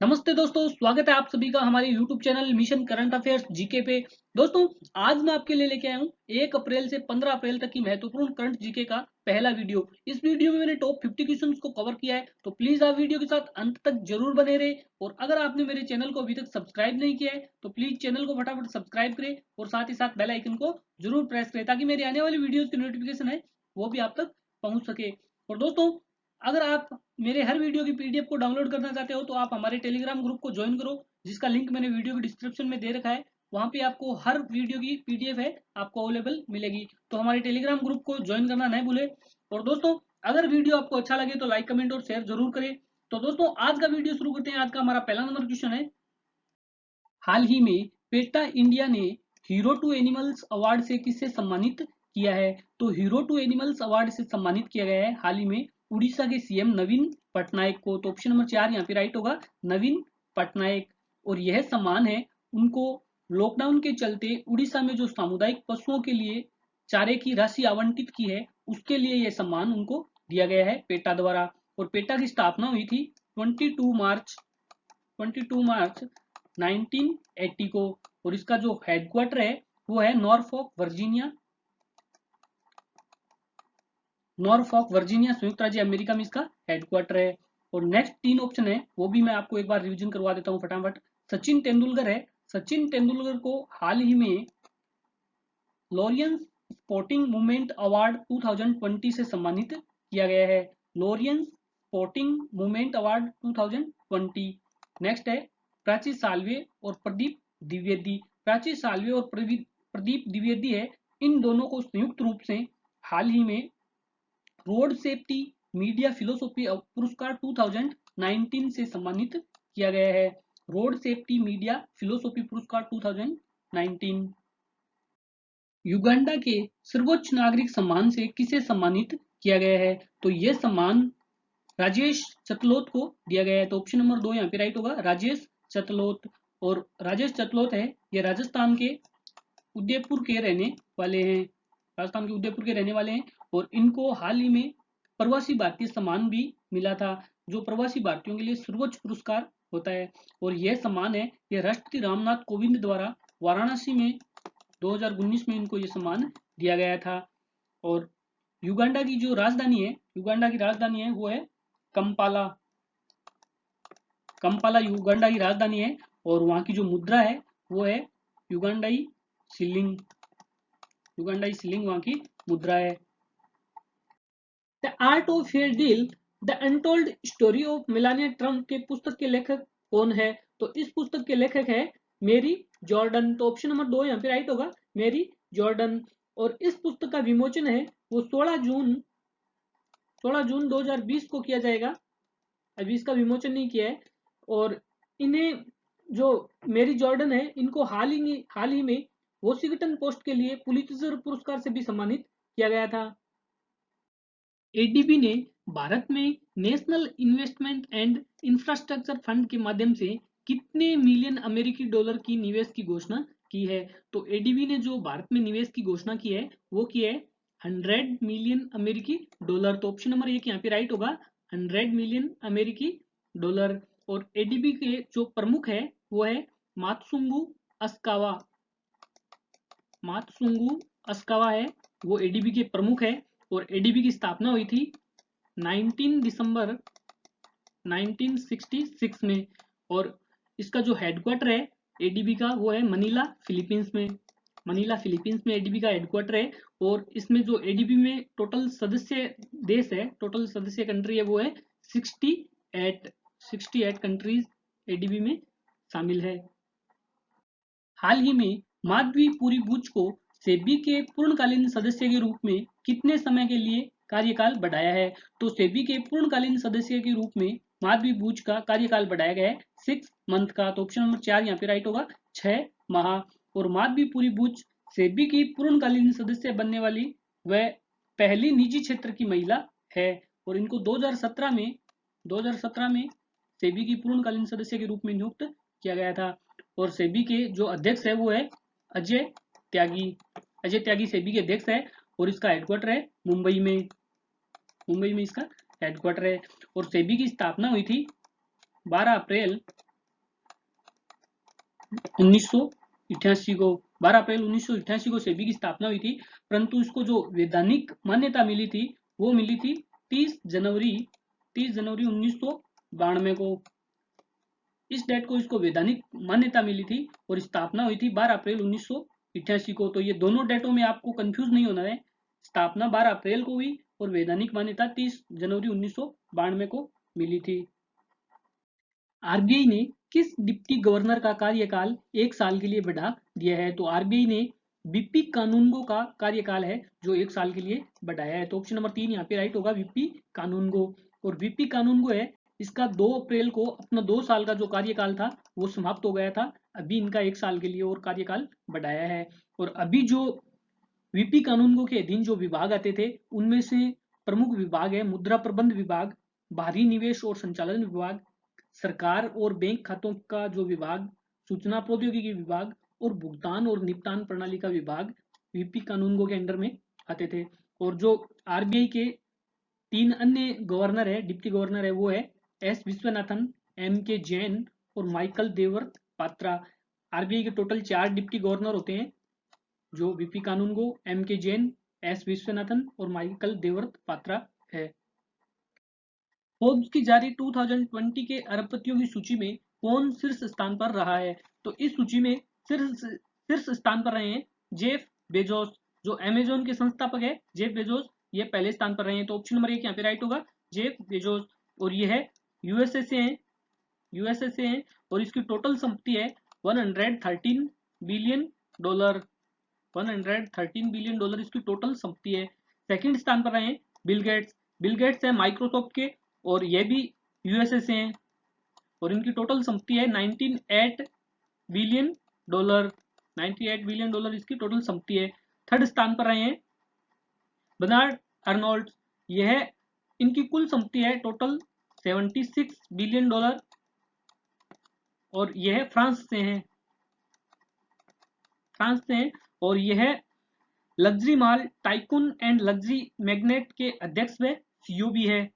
नमस्ते दोस्तों, स्वागत है आप सभी का हमारे YouTube channel mission current affairs GK पे। दोस्तों, आज मैं आपके लिए लेके आया हूँ 1 अप्रैल से 15 अप्रैल तक की महत्वपूर्ण करंट जीके का पहला वीडियो। इस वीडियो में मैंने टॉप 50 क्वेश्चंस को कवर किया है, तो प्लीज आप वीडियो के साथ अंत तक जरूर बने रहे। और अगर आपने मेरे चैनल को अभी तक सब्सक्राइब नहीं किया है तो प्लीज चैनल को फटाफट सब्सक्राइब करें और साथ ही साथ बेल आइकन को जरूर प्रेस करें ताकि मेरी आने वाली वीडियोज की नोटिफिकेशन है वो भी आप तक पहुंच सके। और दोस्तों, अगर आप मेरे हर वीडियो की पीडीएफ को डाउनलोड करना चाहते हो तो आप हमारे टेलीग्राम ग्रुप को ज्वाइन करो, जिसका लिंक मैंने वीडियो के डिस्क्रिप्शन में दे रखा है। वहां पे आपको हर वीडियो की पीडीएफ है आपको अवेलेबल मिलेगी, तो हमारे टेलीग्राम ग्रुप को ज्वाइन करना न भूले। और दोस्तों, अगर वीडियो आपको अच्छा लगे तो लाइक कमेंट और शेयर जरूर करें। तो दोस्तों, आज का वीडियो शुरू करते हैं। आज का हमारा पहला नंबर क्वेश्चन है, हाल ही में पेटा इंडिया ने हीरो टू एनिमल्स अवार्ड से किसे सम्मानित किया है? तो हीरो टू एनिमल्स अवार्ड से सम्मानित किया गया है हाल ही में उड़ीसा के सीएम नवीन पटनायक को। तो ऑप्शन नंबर 4 यहाँ पे राइट होगा, नवीन पटनायक। और यह सम्मान है उनको लॉकडाउन के चलते उड़ीसा में जो सामुदायिक पशुओं के लिए चारे की राशि आवंटित की है उसके लिए यह सम्मान उनको दिया गया है पेटा द्वारा। और पेटा की स्थापना हुई थी 22 मार्च 1980 को। और इसका जो हेडक्वार्टर है वो है नॉरफॉक वर्जीनिया संयुक्त राज्य अमेरिका में इसका हेडक्वार्टर है। और नेक्स्ट 3 ऑप्शन है वो भी मैं आपको एक बार रिवीजन करवा देता हूँ फटाफट। सचिन तेंदुलकर है, सचिन तेंदुलकर को हाल ही में लॉरियंस स्पोर्टिंग मूवमेंट अवार्ड 2020 से सम्मानित किया गया है, Laureus sporting movement award 2020। Next है प्राची साल्वे और प्रदीप द्विवेदी। प्राची साल्वे और प्रदीप द्विवेदी है, इन दोनों को संयुक्त रूप से हाल ही में रोड सेफ्टी मीडिया फिलोसॉफी पुरस्कार 2019 से सम्मानित किया गया है, रोड सेफ्टी मीडिया फिलोसॉफी पुरस्कार 2019। युगांडा के सर्वोच्च नागरिक सम्मान से किसे सम्मानित किया गया है? तो यह सम्मान राजेश चतलोत को दिया गया है। तो ऑप्शन नंबर 2 यहाँ पे राइट होगा, राजेश चतलोत। और राजेश चतलोत है ये राजस्थान के उदयपुर के रहने वाले हैं, राजस्थान के उदयपुर के रहने वाले हैं। और इनको हाल ही में प्रवासी भारतीय सम्मान भी मिला था, जो प्रवासी भारतीयों के लिए सर्वोच्च पुरस्कार होता है। और यह सम्मान है यह राष्ट्रपति रामनाथ कोविंद द्वारा वाराणसी में 2019 में इनको ये सम्मान दिया गया था। और युगांडा की जो राजधानी है, युगांडा की राजधानी है वो है कंपाला। कंपाला युगांडा की राजधानी है और वहां की जो मुद्रा है वो है युगांडाई शिलिंग। युगांडाई शिलिंग वहां की मुद्रा है। The art of fair deal the untold story of Melania Trump के पुस्तक के लेखक कौन है? तो इस पुस्तक के लेखक है मेरी जॉर्डन। तो ऑप्शन नंबर 2 यहाँ पे राइट होगा, मेरी जॉर्डन। और इस पुस्तक का विमोचन है वो 16 जून 2020 को किया जाएगा, अभी इसका विमोचन नहीं किया है। और इन्हें जो मेरी जॉर्डन है इनको हाल ही में वॉशिंगटन पोस्ट के लिए पुलित्जर पुरस्कार से भी सम्मानित किया गया था। एडीबी ने भारत में national investment and infrastructure fund के माध्यम से कितने मिलियन अमेरिकी डॉलर की निवेश की घोषणा की है? तो एडीबी ने जो भारत में निवेश की घोषणा की है वो की है 100 मिलियन अमेरिकी डॉलर। तो ऑप्शन नंबर 1 यहाँ पे राइट होगा, 100 मिलियन अमेरिकी डॉलर। और एडीबी के जो प्रमुख है वो है मात्सुंगु अस्कावा। मात्सुंगु अस्कावा है वो एडीबी के प्रमुख है। और एडीबी की स्थापना हुई थी 19 दिसंबर 1966 में। और इसका जो हेडक्वार्टर है एडीबी का वो है मनीला फिलीपींस में। मनीला फिलीपींस में एडीबी का हेडक्वार्टर है। और इसमें जो एडीबी में टोटल सदस्य देश है, टोटल सदस्य कंट्री है वो है 68 कंट्रीज एडीबी में शामिल है। हाल ही में माधवीपुरी बुच को सेबी के पूर्णकालीन सदस्य के रूप में कितने समय के लिए कार्यकाल बढ़ाया है? तो सेबी के पूर्णकालीन सदस्य के रूप में माधवी बुच का कार्यकाल बढ़ाया गया है 6 मंथ का। तो ऑप्शन नंबर 4 यहाँ पे राइट होगा, 6 माह। और माधवीपुरी बुच सेबी की पूर्णकालीन सदस्य बनने वाली वह पहली निजी क्षेत्र की महिला है। और इनको 2017 में सेबी की पूर्णकालीन सदस्य के रूप में नियुक्त किया गया था। और सेबी के जो अध्यक्ष है वो है अजय त्यागी। अजय त्यागी सेबी के अध्यक्ष है और इसका हेडक्वार्टर है मुंबई में। मुंबई में इसका हेडक्वार्टर है। और सेबी की स्थापना हुई थी 12 अप्रैल 1988 को 12 अप्रैल 1988 को सेबी की स्थापना हुई थी, परंतु इसको जो वैधानिक मान्यता मिली थी वो मिली थी 30 जनवरी 1992 को। इस डेट को इसको वैधानिक मान्यता मिली थी और स्थापना हुई थी 12 अप्रैल 1988 को। तो ये दोनों डेटों में आपको कंफ्यूज नहीं होना है, स्थापना 12 अप्रैल को हुई और वैधानिक मान्यता 30 जनवरी 1992 को मिली थी। आरबीआई ने किस डिप्टी गवर्नर का कार्यकाल 1 साल के लिए बढ़ा दिया है? तो आरबीआई ने वीपी कानूनगो का कार्यकाल है जो 1 साल के लिए बढ़ाया है। तो ऑप्शन नंबर 3 यहाँ पे राइट होगा, वीपी कानूनगो। और वीपी कानूनगो है, इसका 2 अप्रैल को अपना 2 साल का जो कार्यकाल था वो समाप्त हो गया था, अभी इनका 1 साल के लिए और कार्यकाल बढ़ाया है। और अभी जो वीपी कानूनगो के अधीन जो विभाग आते थे उनमें से प्रमुख विभाग है मुद्रा प्रबंध विभाग, बाहरी निवेश और संचालन विभाग, सरकार और बैंक खातों का जो विभाग, सूचना प्रौद्योगिकी विभाग और भुगतान और निपटान प्रणाली का विभाग वीपी कानूनगो के अंडर में आते थे। और जो आरबीआई के 3 अन्य गवर्नर है, डिप्टी गवर्नर है, वो है एस विश्वनाथन, एम के जैन और माइकल देवव्रत पात्रा। आरबीआई के टोटल 4 डिप्टी गवर्नर होते हैं, जो वीपी कानूनगो, एम के जैन, एस विश्वनाथन और माइकल देवव्रत पात्रा है। फोर्ब्स की जारी 2020 के अरबपतियों की सूची में कौन शीर्ष स्थान पर रहा है? तो इस सूची में शीर्ष स्थान पर रहे हैं जेफ बेजोस, जो अमेजोन के संस्थापक है जेफ बेजोस, ये पहले स्थान पर रहे हैं। तो ऑप्शन नंबर 1 यहाँ पे राइट होगा, जेफ बेजोस। और ये है यूएसए से हैं, यूएसए से हैं और इसकी टोटल संपत्ति है $113 बिलियन, $113 बिलियन इसकी टोटल संपत्ति है। सेकंड स्थान पर रहे बिल गेट्स, बिल गेट्स है माइक्रोसॉफ्ट के और ये भी यूएसए से हैं और इनकी टोटल संपत्ति है $98 बिलियन, $98 बिलियन इसकी टोटल संपत्ति है। थर्ड स्थान पर रहे हैं बर्नार्ड अर्नोल्ड, यह इनकी कुल संपत्ति है टोटल $76 बिलियन और यह फ्रांस से हैं, फ्रांस से हैं। और यह luxury mall tycoon and luxury magnet के अध्यक्ष व सीईओ भी है।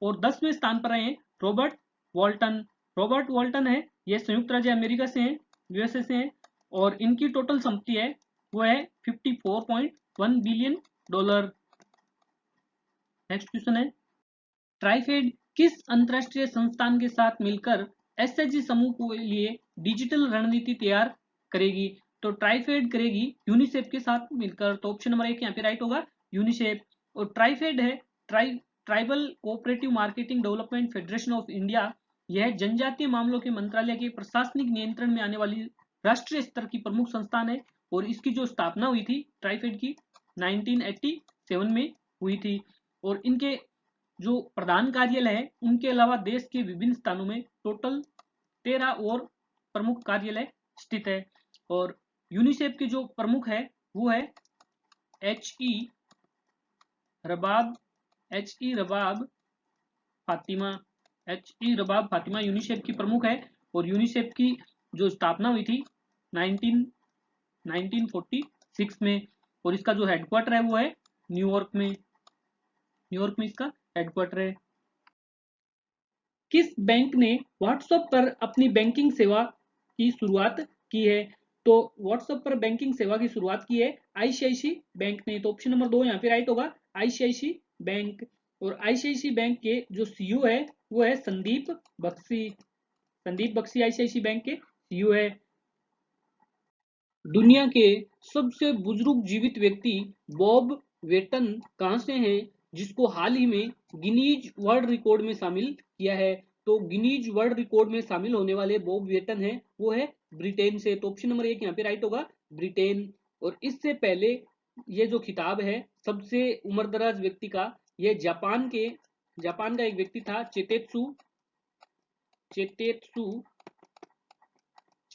और 10वें स्थान पर रहे हैं रॉबर्ट वॉल्टन, रॉबर्ट वॉल्टन है, ये संयुक्त राज्य अमेरिका से हैं, यूएसए से हैं और इनकी टोटल संपत्ति है वो है $54.1 बिलियन। नेक्स्ट क्वेश्चन है, ट्राइफेड किस अंतरराष्ट्रीय संस्थान के साथ मिलकर एसएचजी समूह के लिए डिजिटल रणनीति तैयार करेगी? तो ट्राइफेड करेगी यूनिसेफ के साथ मिलकर। तो ऑप्शन नंबर 1 यहाँ पे राइट होगा, यूनिसेफ। और ट्राइफेड है tribal cooperative marketing development federation of India, यह जनजातीय मामलों के मंत्रालय के प्रशासनिक नियंत्रण में आने वाली राष्ट्रीय स्तर की प्रमुख संस्थान है और इसकी जो स्थापना हुई थी ट्राइफेड की 1987 में हुई थी। और इनके जो प्रधान कार्यालय है उनके अलावा देश के विभिन्न स्थानों में टोटल 13 और प्रमुख कार्यालय स्थित है। और यूनिसेफ के जो प्रमुख है वो है एच ई रबाब फातिमा, यूनिसेफ की प्रमुख है। और यूनिसेफ की जो स्थापना हुई थी 1946 में और इसका जो हेडक्वार्टर है वो है न्यूयॉर्क में, इसका हेडक्वार्टर है। किस बैंक ने व्हाट्सएप पर अपनी बैंकिंग सेवा की शुरुआत की है? तो व्हाट्सएप पर बैंकिंग सेवा की शुरुआत की है आईसीआईसी बैंक ने। तो ऑप्शन नंबर 2 यहाँ पे राइट होगा, आईसीआईसी बैंक। और आईसीआईसी बैंक के जो सीईओ है वो है संदीप बख्शी, आईसीआईसी बैंक के सीईओ है। दुनिया के सबसे बुजुर्ग जीवित व्यक्ति बॉब वेटन कहां से हैं, जिसको हाल ही में गिनीज वर्ल्ड रिकॉर्ड में शामिल किया है? तो गिनीज वर्ल्ड रिकॉर्ड में शामिल होने वाले बॉब वेटन है वो है ब्रिटेन से। तो ऑप्शन नंबर 1 यहाँ पे राइट होगा, ब्रिटेन। और इससे पहले ये जो खिताब है सबसे उम्रदराज व्यक्ति का, यह जापान का एक व्यक्ति था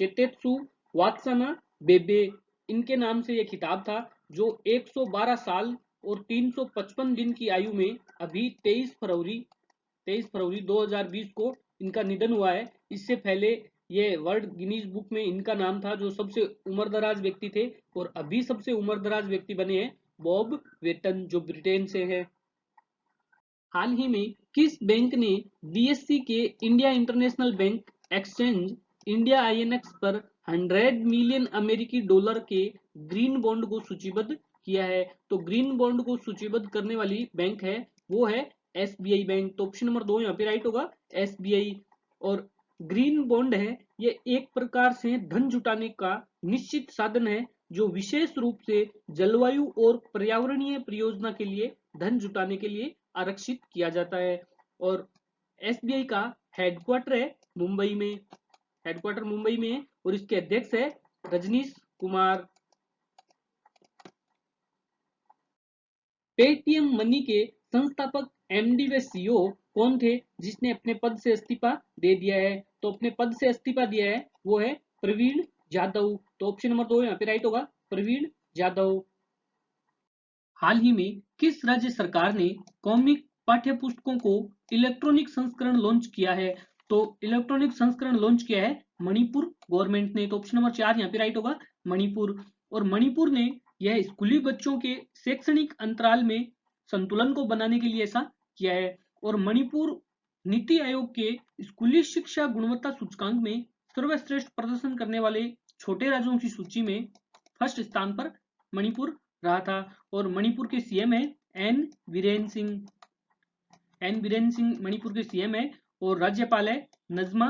चेतेत्सु वात्सना बेबे, इनके नाम से यह खिताब था, जो 112 साल और 355 दिन की आयु में अभी 23 फरवरी 2020 को इनका निधन हुआ है। इससे पहले ये वर्ल्ड गिनीज बुक में इनका नाम था जो सबसे उम्रदराज व्यक्ति थे और अभी सबसे उम्रदराज व्यक्ति बने हैं बॉब वेटन जो ब्रिटेन से है। हाल ही में किस बैंक ने बीएससी के India international bank exchange India INX पर 100 मिलियन अमेरिकी डॉलर के ग्रीन बॉन्ड को सूचीबद्ध किया है। तो ग्रीन बॉन्ड को सूचीबद्ध करने वाली बैंक है वो है एसबीआई बैंक। तो ऑप्शन नंबर 2 यहाँ पे राइट होगा, एसबीआई। और ग्रीन बॉन्ड है ये एक प्रकार से धन जुटाने का निश्चित साधन है जो विशेष रूप से जलवायु और पर्यावरणीय परियोजना के लिए धन जुटाने के लिए आरक्षित किया जाता है। और एसबीआई का हेडक्वार्टर है मुंबई में, हेडक्वार्टर मुंबई में है और इसके अध्यक्ष है रजनीश कुमार। पेटीएम मनी के संस्थापक एमडी व सीईओ कौन थे जिसने अपने पद से इस्तीफा दे दिया है? तो अपने पद से इस्तीफा दिया है वो है प्रवीण जाधव। तो ऑप्शन नंबर 2 यहाँ पे राइट होगा, प्रवीण जाधव। हाल ही में किस राज्य सरकार ने कॉमिक पाठ्य पुस्तकों को इलेक्ट्रॉनिक संस्करण लॉन्च किया है? तो इलेक्ट्रॉनिक संस्करण लॉन्च किया है मणिपुर गवर्नमेंट ने। तो ऑप्शन नंबर 4 यहाँ पे राइट होगा, मणिपुर। और मणिपुर ने यह स्कूली बच्चों के शैक्षणिक अंतराल में संतुलन को बनाने के लिए ऐसा किया है। और मणिपुर नीति आयोग के स्कूली शिक्षा गुणवत्ता सूचकांक में सर्वश्रेष्ठ प्रदर्शन करने वाले छोटे राज्यों की सूची में फर्स्ट स्थान पर मणिपुर रहा था। और मणिपुर के सीएम है एन बीरेन सिंह। एन बीरेन सिंह मणिपुर के सीएम है। और राज्यपाल है नजमा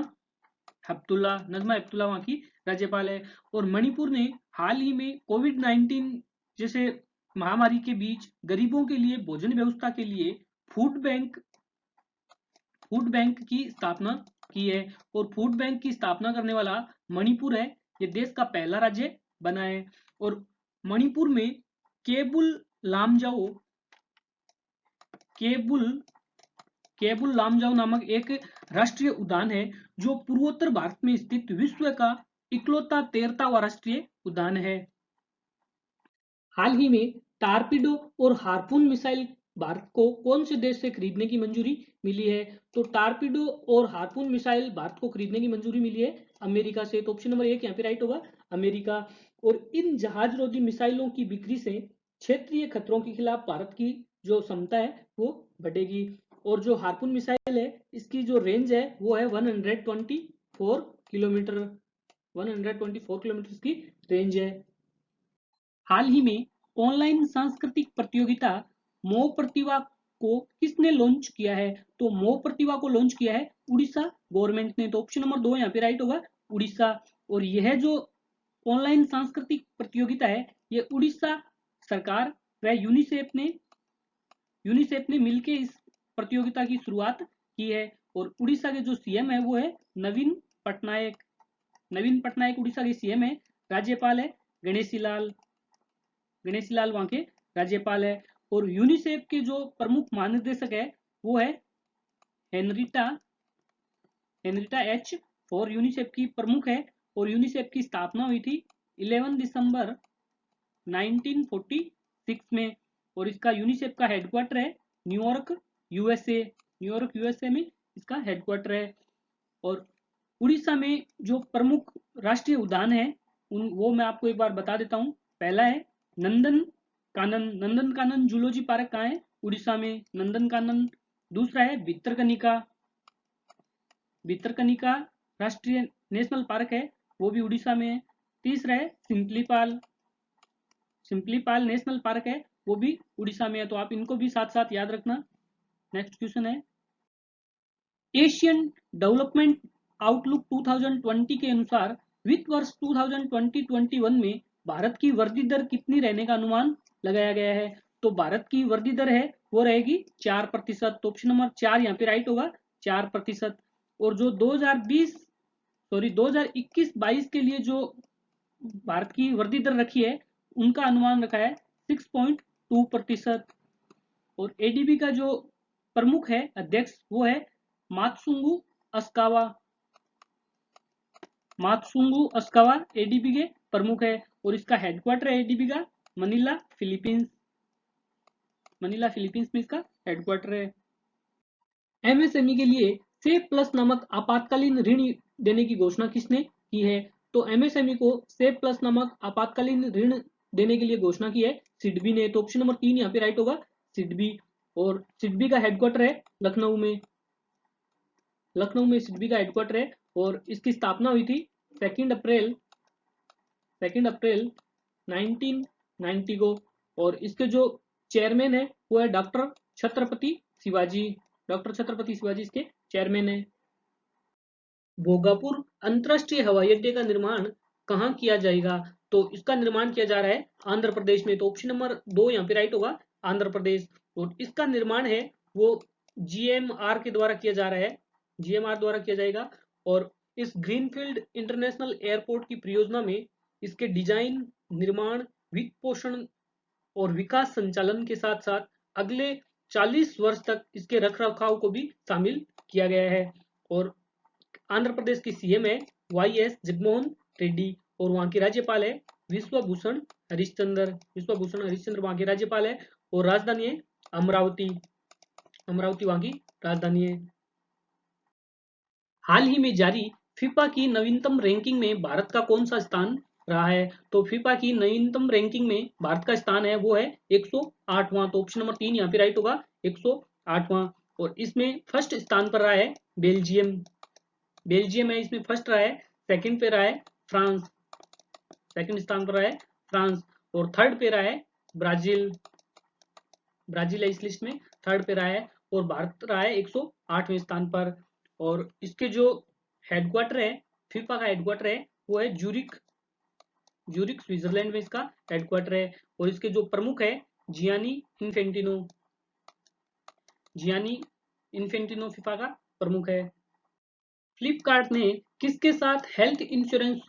हेपतुल्ला। नजमा हेपतुल्ला वहां की राज्यपाल है। और मणिपुर ने हाल ही में कोविड-19 जैसे महामारी के बीच गरीबों के लिए भोजन व्यवस्था के लिए फूड बैंक की स्थापना की है। और फूड बैंक की स्थापना करने वाला मणिपुर है, ये देश का पहला राज्य बना है। और मणिपुर में केबुल लामजाओ नामक एक राष्ट्रीय उद्यान है जो पूर्वोत्तर भारत में स्थित विश्व का इकलौता 13वां राष्ट्रीय उद्यान है। हाल ही में टारपीडो और हार्पून मिसाइल भारत को कौन से देश से खरीदने की मंजूरी मिली है? तो टारपीडो और हार्पून मिसाइल भारत को खरीदने की मंजूरी मिली है अमेरिका से। तो ऑप्शन नंबर 1 यहाँ पे राइट होगा, अमेरिका। और इन जहाज रोधी मिसाइलों की बिक्री से क्षेत्रीय खतरों के खिलाफ भारत की जो क्षमता है वो बढ़ेगी। और जो हार्पून मिसाइल है इसकी जो रेंज है वो है 124 किलोमीटर। 124 किलोमीटर की रेंज है। हाल ही में ऑनलाइन सांस्कृतिक प्रतियोगिता मोह प्रतिभा को किसने लॉन्च किया है? तो मोह प्रतिभा को लॉन्च किया है उड़ीसा गवर्नमेंट ने। तो ऑप्शन नंबर 2 यहाँ पे राइट होगा, उड़ीसा। और यह जो ऑनलाइन सांस्कृतिक प्रतियोगिता है ये उड़ीसा सरकार व यूनिसेफ ने मिलकर इस प्रतियोगिता की शुरुआत की है। और उड़ीसा के जो सीएम है वो है नवीन पटनायक। नवीन पटनायक उड़ीसा के सीएम है। राज्यपाल है गणेशी लाल वहां के राज्यपाल है। और यूनिसेफ के जो प्रमुख महानिदेशक है वो है हेनरिटा एच और यूनिसेफ की प्रमुख है। और यूनिसेफ की स्थापना हुई थी 11 दिसंबर 1946 में। और इसका यूनिसेफ का हेडक्वार्टर है न्यूयॉर्क यूएसए में इसका हेडक्वार्टर है। और उड़ीसा में जो प्रमुख राष्ट्रीय उद्यान है वो मैं आपको एक बार बता देता हूँ। पहला है नंदन कानन जूलॉजी पार्क कहाँ है? उड़ीसा में, नंदन कानन। दूसरा है भितरकनिका राष्ट्रीय नेशनल पार्क है, वो भी उड़ीसा में है। तीसरा है सिंपलीपाल नेशनल पार्क है, वो भी उड़ीसा में है। तो आप इनको भी साथ साथ याद रखना। नेक्स्ट क्वेश्चन है, एशियन डेवलपमेंट आउटलुक 2020 के अनुसार वित्त वर्ष 2020-21 में भारत की वृद्धि दर कितनी रहने का अनुमान लगाया गया है? तो भारत की वृद्धि दर है वो रहेगी 4%। तो ऑप्शन नंबर 4 यहाँ पे राइट होगा, 4%। और जो 2021-22 के लिए जो भारत की वृद्धि दर रखी है उनका अनुमान रखा है 6.2%। और एडीबी का जो प्रमुख है अध्यक्ष वो है मात्सुंगु अस्कावा एडीबी के प्रमुख है। और इसका हेडक्वार्टर है एडीबी का मनीला फिलीपींस में इसका हेडक्वार्टर है। एमएसएमई के लिए सेफ प्लस नामक आपातकालीन ऋण देने की घोषणा किसने की है? तो एमएसएमई को सेफ प्लस नामक आपातकालीन ऋण देने के लिए घोषणा की है सिडबी ने। तो ऑप्शन नंबर 3 यहाँ पे राइट होगा, सिडबी। और सिडबी का हेडक्वार्टर है लखनऊ में। लखनऊ में सिडबी का हेडक्वार्टर है और इसकी स्थापना हुई थी 2 अप्रैल 1990 को। और इसके जो चेयरमैन है वो है डॉक्टर छत्रपति शिवाजी इसके चेयरमैन है। भोगापुर अंतरराष्ट्रीय हवाई अड्डे का निर्माण कहाँ किया जाएगा? तो इसका निर्माण किया जा रहा है आंध्र प्रदेश में। तो ऑप्शन नंबर 2 यहाँ पे राइट होगा, आंध्र प्रदेश। और इसका निर्माण है वो जीएमआर के द्वारा किया जा रहा है, जीएमआर द्वारा किया जाएगा। और इस ग्रीनफील्ड इंटरनेशनल एयरपोर्ट की परियोजना में इसके डिजाइन, निर्माण, वित्त पोषण और विकास संचालन के साथ साथ अगले 40 वर्ष तक इसके रखरखाव को भी शामिल किया गया है। और आंध्र प्रदेश की सीएम है वाईएस जगनमोहन रेड्डी और वहां के राज्यपाल है विश्वभूषण हरिश्चंद्र वहां के राज्यपाल है। और राजधानी है अमरावती वहां की राजधानी है। हाल ही में जारी फीफा की नवीनतम रैंकिंग में भारत का कौन सा स्थान रहा है? तो फीफा की नवीनतम रैंकिंग में भारत का स्थान है वो है 108वां। तो ऑप्शन नंबर 3 यहाँ पे राइट होगा, 108वां। और इसमें फर्स्ट स्थान पर रहा है बेल्जियम है इसमें फर्स्ट रहा है। सेकंड पे रहा है फ्रांस, सेकंड स्थान पर रहा है फ्रांस। और थर्ड पे रहा है ब्राजील है इस लिस्ट में, थर्ड पे रहा है। और भारत रहा है 108वें स्थान पर। और इसके जो हेडक्वार्टर है, फीफा का हेडक्वार्टर है वो है जूरिक स्विट्जरलैंड में इसका हेडक्वार्टर है। और इसके जो प्रमुख है जियानी इन्फेंटिनो फीफा का प्रमुख है। फ्लिपकार्ट ने किसके साथ हेल्थ इंश्योरेंस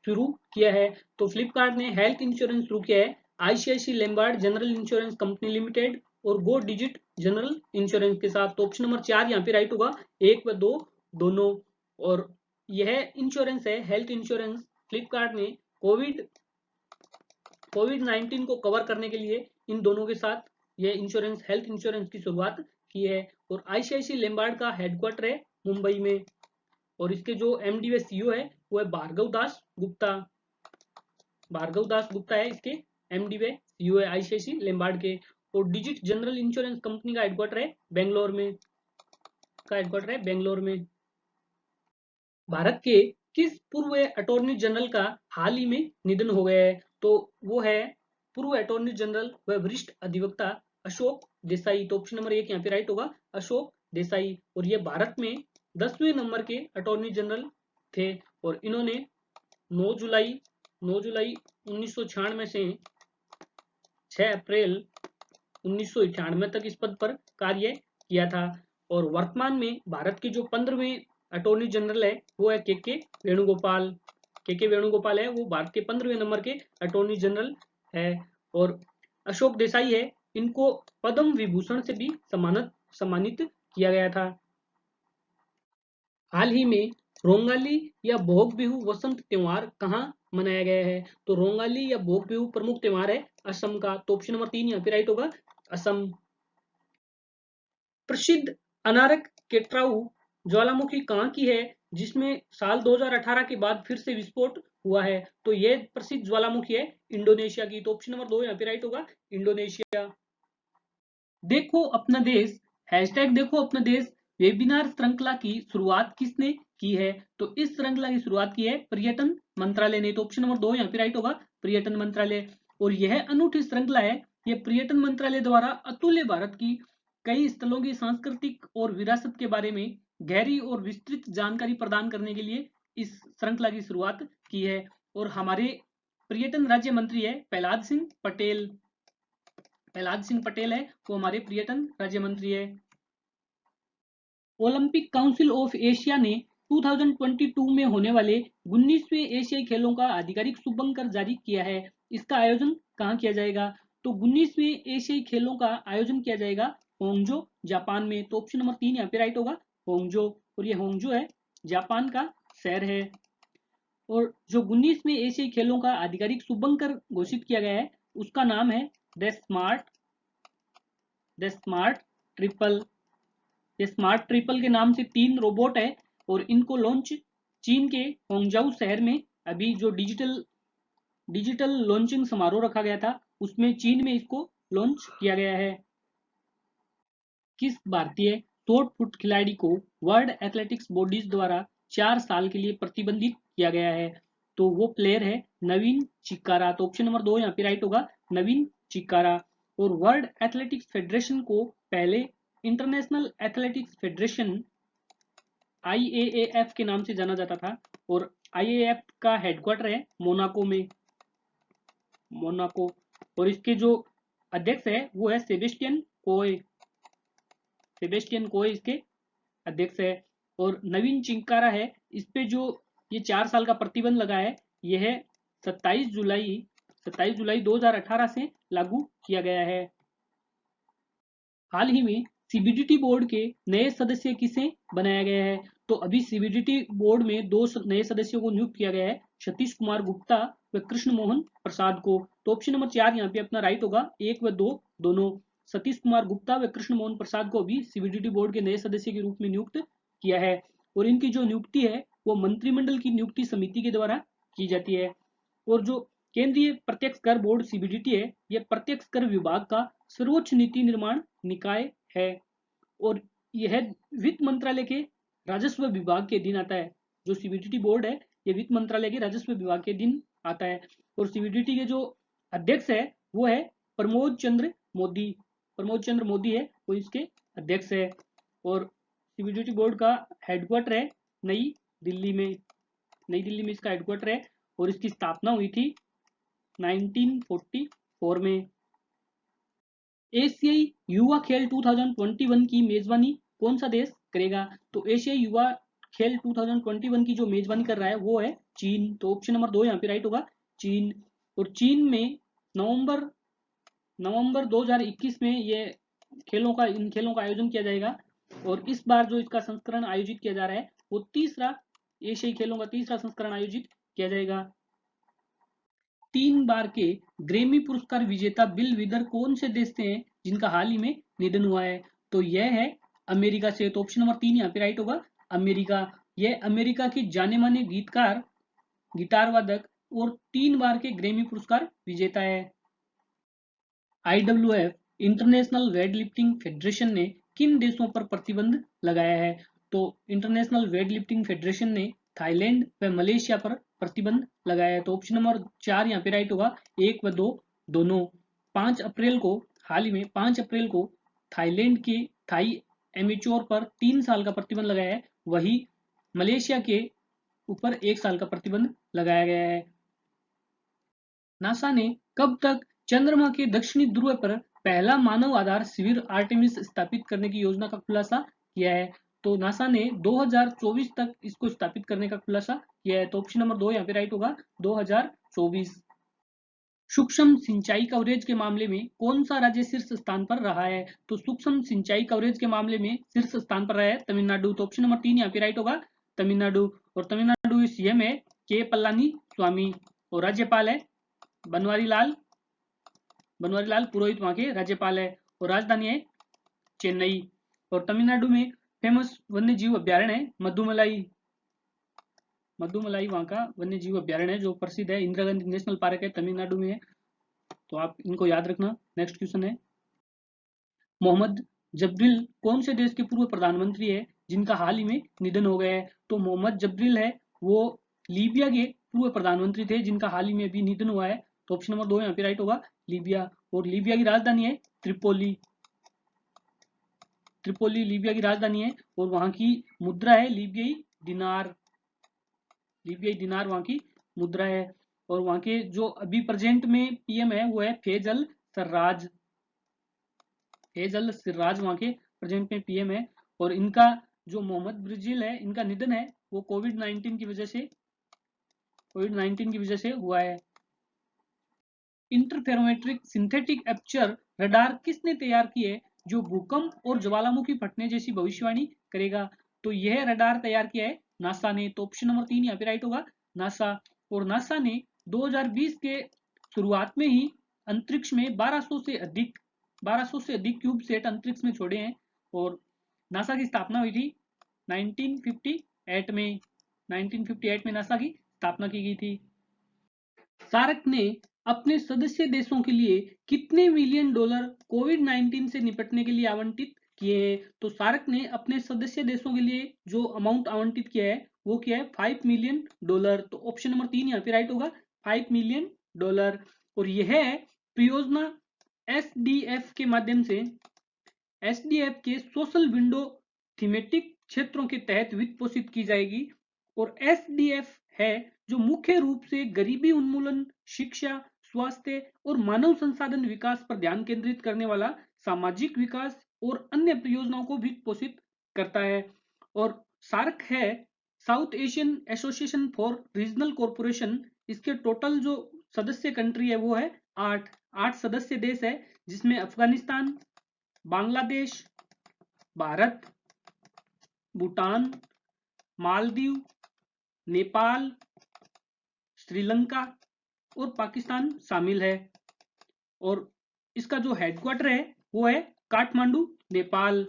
शुरू किया है? तो फ्लिपकार्ट ने हेल्थ इंश्योरेंस शुरू किया है ICICI Lombard general insurance company limited और गो डिजिट जनरल इंश्योरेंस के साथ। तो ऑप्शन नंबर 4 यहाँ पे राइट होगा, 1 व 2 दोनों। और यह इंश्योरेंस है हेल्थ इंश्योरेंस, फ्लिपकार्ट ने कोविड-19 को कवर करने के लिए इन दोनों के साथ यह इंश्योरेंस, हेल्थ इंश्योरेंस की शुरुआत की है। और आईसीआईसी लैम्बार्ड का हेडक्वार्टर है मुंबई में। और इसके जो एमडी व सीईओ है वो है भार्गव दास गुप्ता है इसके एमडी व सीईओ है आईसीआईसी लैम्बार्ड के। और डिजिट जनरल इंश्योरेंस कंपनी का हेडक्वार्टर है बेंगलोर में। भारत के किस पूर्व अटॉर्नी जनरल का हाल ही में निधन हो गया है? तो वो है पूर्व अटॉर्नी जनरल व वरिष्ठ अधिवक्ता अशोक देसाई। तो ऑप्शन नंबर 1 यहाँ पे राइट होगा, अशोक देसाई। और ये भारत में 10वें नंबर के अटॉर्नी जनरल थे। और इन्होंने 9 जुलाई 1996 से 6 अप्रैल 1998 तक इस पद पर कार्य किया था। और वर्तमान में भारत के जो 15वें अटॉर्नी जनरल है वो है के के वेणुगोपाल है, वो भारत के 15वें नंबर के अटॉर्नी जनरल है। और अशोक देसाई है, इनको पद्म विभूषण से भी सम्मानित किया गया था। हाल ही में रोंगाली या भोग बिहू वसंत त्योहार कहाँ मनाया गया है? तो रोंगाली या भोग बिहू प्रमुख त्योहार है असम का। तो ऑप्शन नंबर 3 यहाँ पे राइट होगा, असम। प्रसिद्ध अनारक केट्राऊ ज्वालामुखी कहाँ की है जिसमें साल 2018 के बाद फिर से विस्फोट हुआ है? तो यह प्रसिद्ध ज्वालामुखी है इंडोनेशिया की। तो ऑप्शन नंबर 2 यहाँ पे राइट होगा, इंडोनेशिया। देखो अपना देश, हैशटैग देखो अपना देश वेबिनार श्रृंखला की शुरुआत किसने की है? तो इस श्रृंखला की शुरुआत की है पर्यटन मंत्रालय ने। तो ऑप्शन नंबर 2 यहाँ पे राइट होगा, पर्यटन मंत्रालय। और यह अनूठी श्रृंखला है, यह पर्यटन मंत्रालय द्वारा अतुल्य भारत की कई स्थलों की सांस्कृतिक और विरासत के बारे में गहरी और विस्तृत जानकारी प्रदान करने के लिए इस श्रृंखला की शुरुआत की है। और हमारे पर्यटन राज्य मंत्री है प्रहलाद सिंह पटेल है, वो हमारे पर्यटन राज्य मंत्री है। ओलंपिक काउंसिल ऑफ एशिया ने 2022 में होने वाले 19वें एशियाई खेलों का आधिकारिक शुभंकर जारी किया है। इसका आयोजन कहाँ किया जाएगा? तो 19वें एशियाई खेलों का आयोजन किया जाएगा होंगजो जापान में। तो ऑप्शन नंबर 3 यहाँ पे राइट होगा, होंगजो। और ये होंगजो है जापान का शहर है। और जो 19वें एशियाई खेलों का आधिकारिक शुभंकर घोषित किया गया है उसका नाम है द स्मार्ट ट्रिपल। ये स्मार्ट ट्रिपल के नाम से 3 रोबोट है और इनको लॉन्च चीन के होंगजाऊ शहर में अभी जो डिजिटल लॉन्चिंग समारोह रखा गया था उसमें चीन में इसको लॉन्च किया गया है। किस भारतीय शॉर्ट पुट खिलाड़ी को वर्ल्ड एथलेटिक्स बॉडीज द्वारा 4 साल के लिए प्रतिबंधित किया गया है। तो वो प्लेयर है नवीन चिक्कारा। तो ऑप्शन नंबर 2 यहाँ पे राइट होगा, नवीन चिक्कारा। और वर्ल्ड एथलेटिक्स फेडरेशन को पहले इंटरनेशनल एथलेटिक्स फेडरेशन IAAF के नाम से जाना जाता था, और IAAF का हेडक्वार्टर है मोनाको में, मोनाको। और इसके जो अध्यक्ष है वो है सेबेस्टियन कोए, सेबेस्टियन कोए इसके अध्यक्ष है। और नवीन चिंकारा है, इस पे जो ये 4 साल का प्रतिबंध लगा है, यह 27 जुलाई 2018 से लागू किया गया है। हाल ही में CBDT बोर्ड के नए सदस्य किसे बनाया गया है? तो अभी CBDT बोर्ड में 2 नए सदस्यों को नियुक्त किया गया है, सतीश कुमार गुप्ता व कृष्ण मोहन प्रसाद को। तो ऑप्शन नंबर 4 यहाँ पे अपना राइट होगा, 1 व 2 दोनों। सतीश कुमार गुप्ता व कृष्ण मोहन प्रसाद को अभी CBDT बोर्ड के नए सदस्य के रूप में नियुक्त किया है। और इनकी जो नियुक्ति है वो मंत्रिमंडल की नियुक्ति समिति के द्वारा की जाती है। और जो केंद्रीय प्रत्यक्ष कर बोर्ड CBDT है, यह प्रत्यक्ष कर विभाग का सर्वोच्च नीति निर्माण निकाय है। और यह वित्त मंत्रालय के राजस्व विभाग के अधीन आता है। जो CBDT बोर्ड है यह वित्त मंत्रालय के राजस्व विभाग के अधीन आता है। और CBDT के जो अध्यक्ष है वो है प्रमोद चंद्र मोदी, प्रमोद चंद्र मोदी है वो इसके अध्यक्ष है। और CBDT बोर्ड का हेडक्वार्टर है नई दिल्ली में, नई दिल्ली में इसका हेडक्वार्टर है। और इसकी स्थापना हुई थी 1944 में। एशियाई युवा खेल 2021 की मेजबानी कौन सा देश करेगा? तो एशियाई युवा खेल 2021 की जो मेजबानी कर रहा है वो है चीन। तो ऑप्शन नंबर 2 यहाँ पे राइट होगा, चीन। और चीन में नवंबर 2021 में ये इन खेलों का आयोजन किया जाएगा। और इस बार जो इसका संस्करण आयोजित किया जा रहा है वो तीसरा एशियाई खेलों का तीसरा संस्करण आयोजित किया जाएगा। 3 बार के ग्रैमी पुरस्कार विजेता बिल विदर कौन से देश से हैं जिनका हाल ही में निधन हुआ है? तो यह है अमेरिका से। तो ऑप्शन नंबर 3 यहाँ पे राइट होगा, अमेरिका। यह अमेरिका की जाने माने गीतकार, गिटार वादक और 3 बार के ग्रैमी पुरस्कार विजेता है। IWF international weight lifting federation ने किन देशों पर प्रतिबंध लगाया है? तो इंटरनेशनल वेट लिफ्टिंग फेडरेशन ने थाईलैंड व मलेशिया पर प्रतिबंध लगाया है। तो ऑप्शन नंबर 4 यहाँ पे राइट होगा, 1 व 2 दोनों। 5 अप्रैल को, हाल ही में 5 अप्रैल को थाईलैंड के थाई एमेच्योर पर 3 साल का प्रतिबंध लगाया है, वही मलेशिया के ऊपर 1 साल का प्रतिबंध लगाया गया है। नासा ने कब तक चंद्रमा के दक्षिणी ध्रुव पर पहला मानव आधार शिविर आर्टेमिस स्थापित करने की योजना का खुलासा किया है? तो नासा ने 2024 तक इसको स्थापित करने का खुलासा किया है। तो ऑप्शन नंबर 2 यहाँ पे राइट होगा, 2024। सूक्ष्म सिंचाई कवरेज के मामले में कौन सा राज्य शीर्ष स्थान पर रहा है? तो सूक्ष्म सिंचाई कवरेज के मामले में शीर्ष स्थान पर रहा है तमिलनाडु। तो ऑप्शन नंबर 3 यहाँ पे राइट होगा, तमिलनाडु। और तमिलनाडु के CM है के पलानी स्वामी, और राज्यपाल है बनवारी लाल पुरोहित वहां के राज्यपाल है। और राजधानी है चेन्नई। और तमिलनाडु में फेमस वन्य जीव अभ्यारण्य है मधुमलाई वहां का वन्य जीव अभ्यारण्य है जो प्रसिद्ध है। इंदिरा गांधी नेशनल पार्क है तमिलनाडु में है, तो आप इनको याद रखना। नेक्स्ट क्वेश्चन है, मोहम्मद जबरील कौन से देश के पूर्व प्रधानमंत्री है जिनका हाल ही में निधन हो गया है? तो मोहम्मद जबरील है वो लीबिया के पूर्व प्रधानमंत्री थे जिनका हाल ही में भी निधन हुआ है। तो ऑप्शन नंबर 2 यहाँ पे राइट होगा, लीबिया। और लीबिया की राजधानी है त्रिपोली लीबिया की राजधानी है। और वहां की मुद्रा है लीबियाई दिनार वहां की मुद्रा है। और वहां के जो अभी प्रेजेंट में PM है वो है फैजल सिर्राज वहां के प्रेजेंट में PM है। और इनका जो मोहम्मद ब्रिजिल है, इनका निधन है वो कोविड-19 की वजह से हुआ है। इंटरफेरोमेट्रिक सिंथेटिक एपर्चर रडार किसने तैयार की है जो भूकंप और ज्वालामुखी फटने जैसी भविष्यवाणी करेगा? तो यह रडार तैयार किया है नासा ने। तो ऑप्शन नंबर 3 यहाँ पे राइट होगा, नासा। और नासा ने 2020 के शुरुआत में ही अंतरिक्ष में 1200 से अधिक क्यूब सेट अंतरिक्ष में छोड़े हैं। और नासा की स्थापना हुई थी 1958 में नासा की स्थापना की गई थी। सार्क ने अपने सदस्य देशों के लिए कितने $1 मिलियन कोविड-19 से निपटने के लिए आवंटित किए हैं। तो सार्क ने अपने सदस्य देशों के लिए जो अमाउंट आवंटित किया है वो किया है $5 मिलियन। तो ऑप्शन नंबर 3 यहाँ पे राइट होगा, $5 मिलियन। और यह परियोजना एसडीएफ के माध्यम से एसडीएफ के सोशल विंडो थीमेटिक क्षेत्रों के तहत वित्त पोषित की जाएगी। और एसडीएफ है जो मुख्य रूप से गरीबी उन्मूलन, शिक्षा, स्वास्थ्य और मानव संसाधन विकास पर ध्यान केंद्रित करने वाला सामाजिक विकास और अन्य परियोजनाओं को वित्त पोषित करता है। और सार्क है south Asian association for regional corporation. इसके टोटल जो सदस्य कंट्री है वो है 8 सदस्य देश है, जिसमें अफगानिस्तान, बांग्लादेश, भारत, भूटान, मालदीव, नेपाल, श्रीलंका और पाकिस्तान शामिल है। और इसका जो हेडक्वार्टर है वो है काठमांडू, नेपाल।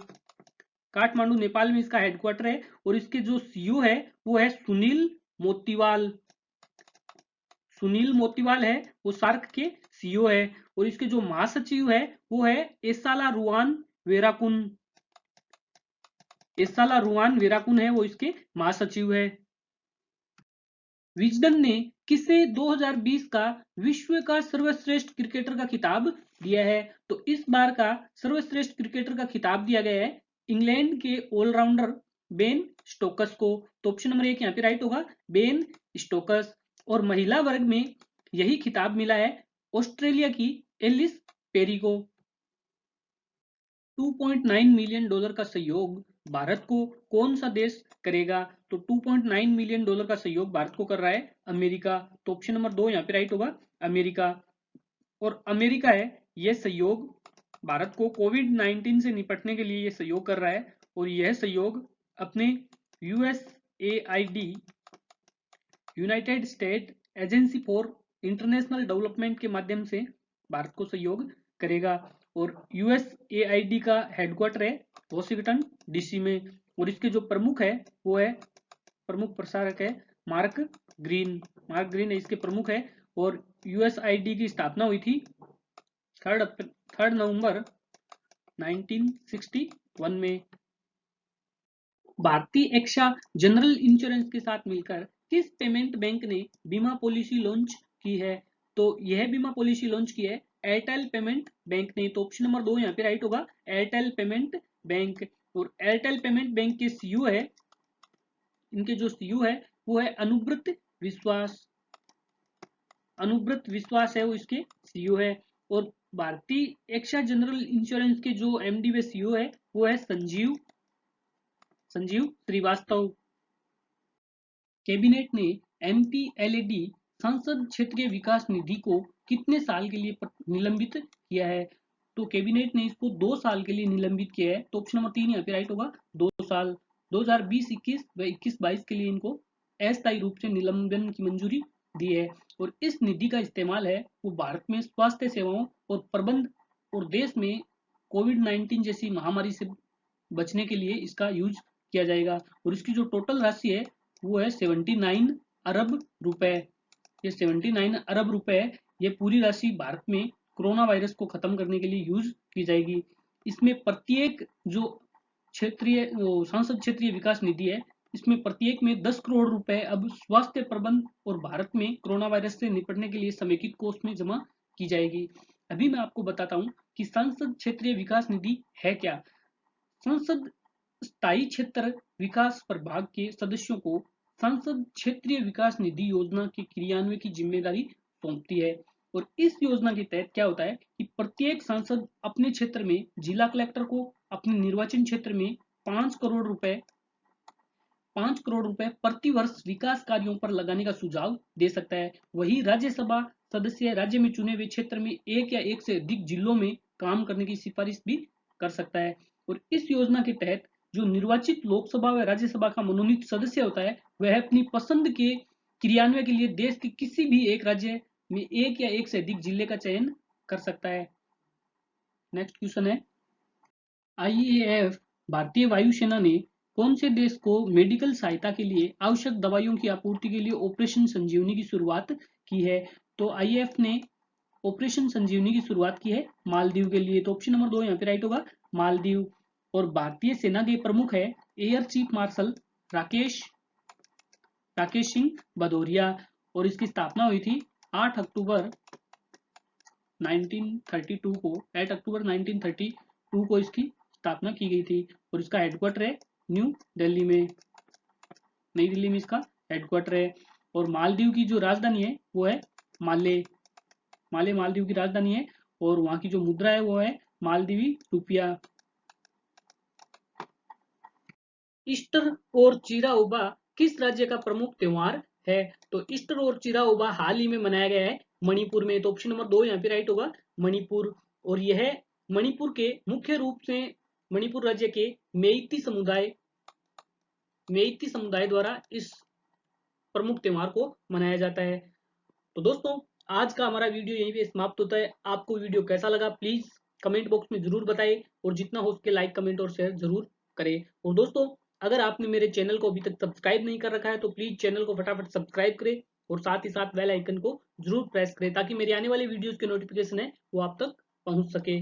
काठमांडू नेपाल में इसका हेडक्वार्टर है। और इसके जो सीईओ है वो है सुनील मोतीवाल। सुनील मोतीवाल है वो सार्क के सीईओ है। और इसके जो महासचिव है वो है एसाला रुआन वेराकुन। एसाला रुआन वेराकुन है वो इसके महासचिव है। विजडन ने किसे 2020 का विश्व का सर्वश्रेष्ठ क्रिकेटर का खिताब दिया है? तो इस बार का सर्वश्रेष्ठ क्रिकेटर का खिताब दिया गया है इंग्लैंड के ऑलराउंडर बेन स्टोक्स को। तो ऑप्शन नंबर 1 यहाँ पे राइट होगा, बेन स्टोक्स। और महिला वर्ग में यही खिताब मिला है ऑस्ट्रेलिया की एलिस पेरी को। $2.9 मिलियन का सहयोग भारत को कौन सा देश करेगा? तो $2.9 मिलियन का सहयोग भारत को कर रहा है अमेरिका। तो ऑप्शन नंबर 2 यहाँ पे राइट होगा, अमेरिका। और अमेरिका है यह सहयोग भारत को कोविड-19 से निपटने के लिए यह सहयोग कर रहा है। और यह सहयोग अपने USAID United state agency for international development के माध्यम से भारत को सहयोग करेगा। और यूएसएआईडी का हेडक्वार्टर है वॉशिंगटन डीसी में। और इसके जो प्रमुख है वो है, प्रमुख प्रसारक है मार्क ग्रीन। मार्क ग्रीन है इसके प्रमुख है। और यूएसआईडी की स्थापना हुई थी 3 नवंबर 1961 में। भारतीय एक्सा जनरल इंश्योरेंस के साथ मिलकर किस पेमेंट बैंक ने बीमा पॉलिसी लॉन्च की है? तो यह बीमा पॉलिसी लॉन्च की है एयरटेल पेमेंट बैंक ने। तो ऑप्शन नंबर 2 यहाँ पे राइट होगा, एयरटेल पेमेंट बैंक। और एयरटेल पेमेंट बैंक के सीईओ है, इनके जो सीईओ है वो है अनुब्रत विश्वास। अनुब्रत विश्वास है वो इसके सीईओ है। और भारतीय एक्सा जनरल इंश्योरेंस के जो एमडी व सीईओ है वो है संजीव श्रीवास्तव। कैबिनेट ने एमपीएलएडी संसद क्षेत्रीय विकास निधि को कितने साल के लिए निलंबित किया है? तो कैबिनेट ने इसको 2 साल के लिए निलंबित किया है। तो ऑप्शन नंबर 3 यहाँ पे राइट होगा, 2 साल। 2020-21 व 21-22 के लिए इनको अस्थायी रूप से निलंबन की मंजूरी दी है। और इस निधि का इस्तेमाल है वो भारत में स्वास्थ्य सेवाओं और प्रबंध और देश में कोविड-19 जैसी महामारी से बचने के लिए इसका यूज किया जाएगा। और इसकी जो टोटल राशि है वो है 79 अरब रुपए। ये 79 अरब रुपए ये पूरी राशि भारत में कोरोना वायरस को खत्म करने के लिए यूज की जाएगी। इसमें प्रत्येक जो क्षेत्रीय सांसद क्षेत्रीय विकास निधि है, इसमें प्रत्येक में 10 करोड़ रुपए अब स्वास्थ्य प्रबंध और भारत में कोरोना वायरस से निपटने के लिए समेकित कोष में जमा की जाएगी। अभी मैं आपको बताता हूँ कि सांसद क्षेत्रीय विकास निधि है क्या। संसद स्थायी क्षेत्र विकास प्रभाग के सदस्यों को संसद क्षेत्रीय विकास निधि योजना के क्रियान्वयन की जिम्मेदारी सौंपती है। और इस योजना के तहत क्या होता है कि प्रत्येक सांसद अपने क्षेत्र में जिला कलेक्टर को अपने निर्वाचन क्षेत्र में 5 करोड़ रुपए प्रति वर्ष विकास कार्यों पर लगाने का सुझाव दे सकता है। वही राज्यसभा सदस्य राज्य में चुने हुए क्षेत्र में एक या एक से अधिक जिलों में काम करने की सिफारिश भी कर सकता है। और इस योजना के तहत जो निर्वाचित लोकसभा व राज्यसभा का मनोनीत सदस्य होता है वह अपनी पसंद के क्रियान्वयन के लिए देश के किसी भी एक राज्य में एक या एक से अधिक जिले का चयन कर सकता है। नेक्स्ट क्वेश्चन है, आईएएफ भारतीय वायुसेना ने कौन से देश को मेडिकल सहायता के लिए आवश्यक दवाइयों की आपूर्ति के लिए ऑपरेशन संजीवनी की शुरुआत की है? तो आईएएफ ने ऑपरेशन संजीवनी की शुरुआत की है मालदीव के लिए। तो ऑप्शन नंबर 2 यहाँ पे राइट होगा, मालदीव। और भारतीय सेना के प्रमुख है air chief marshal Rakesh Singh Bhadauria और इसकी स्थापना हुई थी 8 अक्टूबर 1932 को 8 अक्टूबर 1932 को इसकी स्थापना की गई थी और इसका हेडक्वार्टर है न्यू दिल्ली में, नई दिल्ली में इसका हेडक्वार्टर है। और मालदीव की जो राजधानी है वो है माले मालदीव की राजधानी है और वहां की जो मुद्रा है वो है मालदीवी रुपया। ईस्टर और चिराओबा किस राज्य का प्रमुख त्योहार है? तो ईस्टर और चिराओबा हाल ही में मनाया गया है मणिपुर में, तो ऑप्शन नंबर 2 यहाँ पे राइट होगा मणिपुर। और यह मणिपुर के मुख्य रूप से मणिपुर राज्य के मेइती समुदाय द्वारा इस प्रमुख त्योहार को मनाया जाता है। तो दोस्तों आज का हमारा वीडियो यहीं पे समाप्त होता है। आपको वीडियो कैसा लगा प्लीज कमेंट बॉक्स में जरूर बताएं और जितना हो सके लाइक कमेंट और शेयर जरूर करें। और दोस्तों अगर आपने मेरे चैनल को अभी तक सब्सक्राइब नहीं कर रखा है तो प्लीज चैनल को फटाफट सब्सक्राइब करें और साथ ही साथ बेल आइकन को जरूर प्रेस करें ताकि मेरी आने वाली वीडियोस के नोटिफिकेशन है वो आप तक पहुंच सके।